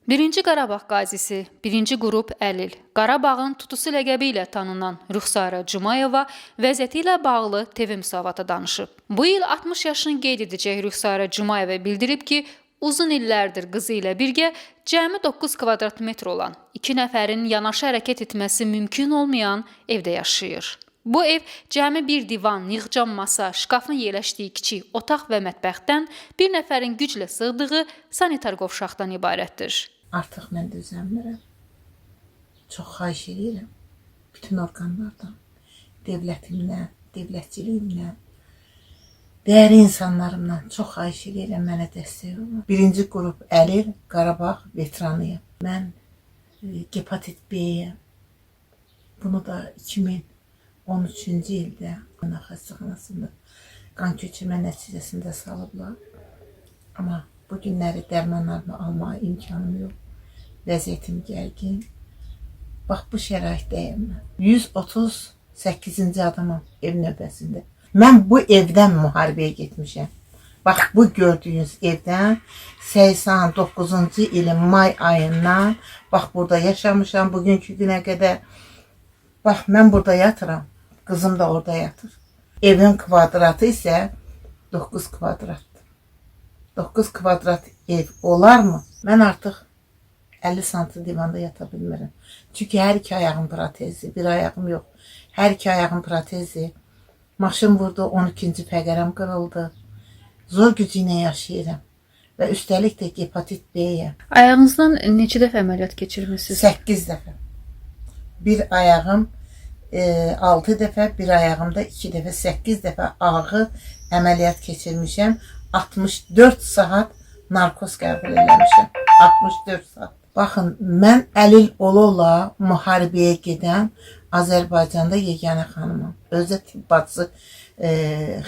Birinci Qarabağ qazisi, 1-ci qrup əlil, Qarabağın tutusu ləqəbi ilə tanınan Rüxsarə Cumayeva vəziyyəti ilə bağlı TV müsavata danışıb. Bu il 60 yaşını qeyd edəcək Rüxsarə Cumayeva bildirib ki, uzun illərdir qızı ilə birgə cəmi 9 kvadrat metr olan 2 nəfərin yanaşı hərəkət etməsi mümkün olmayan evdə yaşayır. Bu ev cəmi bir divan, yığcam masa, şkafın yerləşdiyi kiçik otaq və mətbəxdən bir nəfərin güclə sığdığı sanitar qovşaqdan ibarətdir. Artıq mən dözəmirəm. Çox xahiş edirəm bütün orqanlardan, dövlətimdən, dövlətçiliyimdən, dəyərli insanlarımdan çox xahiş edirəm mənə dəstək olun. 1-ci qrup əlil, Qarabağ veteranıyam. Mən hepatit B-yəm. Bunu da 2013-cü ildə ana xəstəxanasında qan köçürmə nəticəsində salıblar. Amma bu günləri dərmanlarını almağa imkanım yox. Vəziyyətim gərgin. Bax bu şəraitdəyəm mən. 138-ci adamım ev növbəsində. Mən bu evdən müharibəyə getmişəm. Bax bu gördüyünüz evdən 89-cu ilin may ayından bax burada yaşamışam bugünkü günə qədər. Bax mən burada yatıram. Qızım da orada yatır. Evin kvadratı isə 9 kvadratdır. 9 kvadrat ev olarmı? Mən artıq 50 santı divanda yata bilmirəm. Çünki hər iki ayağım protezi, bir ayağım yox. Hər iki ayağım protezi. Maşın vurdu, 12-ci fəqərəm qırıldı. Zor gücü ilə yaşayıram. Və üstəlik də hepatit B-yəm. Ayağınızdan neçə dəfə əməliyyat keçirmisiniz? 8 dəfə. Bir ayağım 6 dəfə, bir ayağımda 2 dəfə, 8 dəfə ağır əməliyyat keçirmişəm. 64 saat narkoz qəbul eləmişəm. 64 saat. Baxın, mən əlil ola müharibəyə gedən Azərbaycanda yeganə xanımam. Özdə tibb bacısı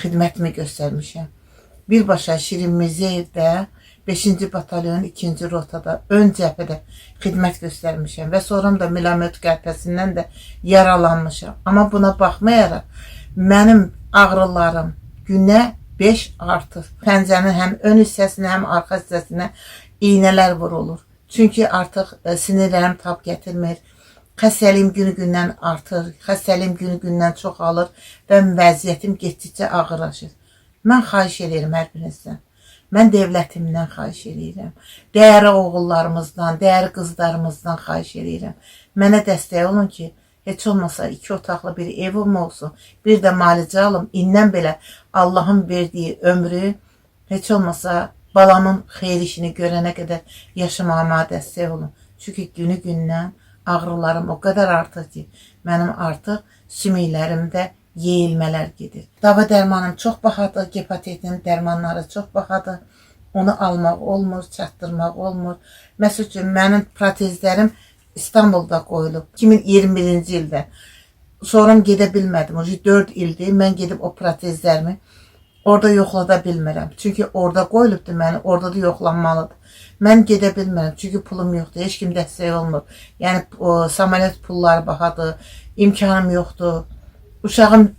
xidmətimi göstərmişəm. Birbaşa Şirin Mirzəyevdə 5-ci batalyon 2-ci rotada ön cəbhədə xidmət göstərmişəm və sonra da Milamyot qəlpəsindən də yaralanmışam. Amma buna baxmayaraq mənim ağrılarım günə 5 artır. Pəncənin həm ön hissəsinə, həm arxa hissəsinə iynələr vurulur. Çünki artıq sinirlərim tab gətirmir. Xəstəliyim günü-gündən artır, xəstəliyim günü-gündən çoxalır və vəziyyətim getdikcə ağırlaşır. Mən xahiş edirəm hər birinizdən. Mən dövlətimdən xahiş edirəm. Dəyərli oğullarımızdan, dəyərli qızlarımızdan xahiş edirəm. Mənə dəstək olun ki, heç olmasa 2 otaqlı bir evim olsun. Bir də müalicə alım. İndən belə Allahın verdiyi ömrü heç olmasa balamın xeyir işini görənə qədər yaşamağıma dəstək olun. Çünki günü-gündən ağrılarım o qədər artır ki, mənim artıq sümüklərimdə yeyilmələr gedir. Dava dərmanım çox bahadır, hepatitin dərmanları çox bahadır. Onu almaq olmur, çatdırmaq olmur. Məsəl üçün, mənim protezlərim İstanbulda qoyulub 2021-ci ildə. Sonra gedə bilmədim. 4 ildir mən gedib o protezlərimi orada yoxlada bilmirəm. Çünki orada qoyulubdur məni, orada da yoxlanmalıdır. Mən gedə bilmirəm, çünki pulum yoxdur, heç kim dəstək olmur. Yəni, samolyot pulları bahadır, imkanım yoxdur. Uşağım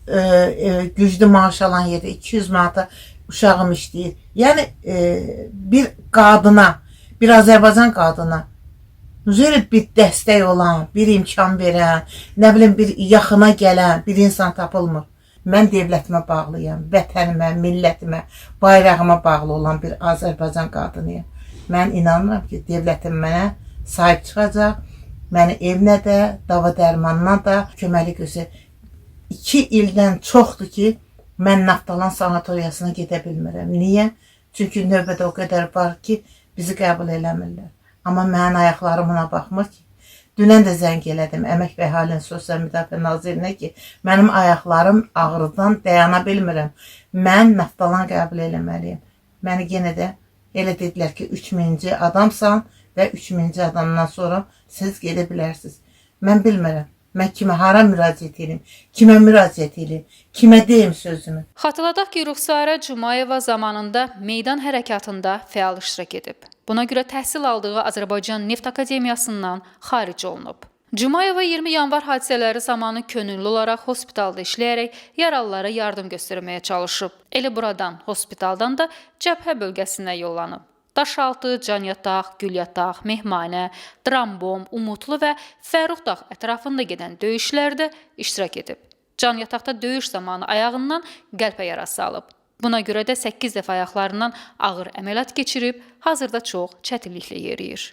güclü maaş alan yerdə 200 manata uşağım işləyir. Yəni, bir qadına, bir Azərbaycan qadına bir dəstək olan, bir imkan verən, nə bilim, bir yaxına gələn bir insan tapılmır. Mən dövlətimə bağlıyam, vətənimə, millətimə, bayrağıma bağlı olan bir Azərbaycan qadınıyam. Mən inanıram ki, dövlətim mənə sahib çıxacaq, məni evinə də, dava dərmanına da köməli göstərir. 2 ildən çoxdur ki, mən Naftalan sanatoriyasına gedə bilmirəm. Niyə? Çünki növbədə o qədər var ki, bizi qəbul eləmirlər. Amma mənim ayaqlarım buna baxmır ki, dünən də zəng elədim Əmək və Əhalinin Sosial Müdafiə Nazirinə ki, mənim ayaqlarım ağrıdan dayana bilmirəm. Mən Naftalan qəbul eləməliyim. Məni yenə də elə dedilər ki, 3000-ci adamsan və 3000-ci adamdan sonra siz gedə bilərsiniz. Mən bilmirəm. Mən kimə hara müraciət edim, kimə müraciət edim, kimə deyim sözümü. Xatırladaq ki, Rüxsarə Cumayeva zamanında meydan hərəkatında fəal iştirak edib. Buna görə təhsil aldığı Azərbaycan Neft Akademiyasından xaric olunub. Cumayeva 20 yanvar hadisələri zamanı könüllü olaraq hospitalda işləyərək yaralılara yardım göstərməyə çalışıb. Elə buradan, hospitaldan da cəbhə bölgəsinə yollanıb. Daşaltı, Canyataq, Gülyataq, Mehmanə, Drambom, Umutlu və Fərruxdağ ətrafında gedən döyüşlərdə iştirak edib. Canyataqda döyüş zamanı ayağından qəlpə yarası alıb. Buna görə də 8 dəfə ayaqlarından ağır əməliyyat keçirib, hazırda çox çətinliklə yeriyir.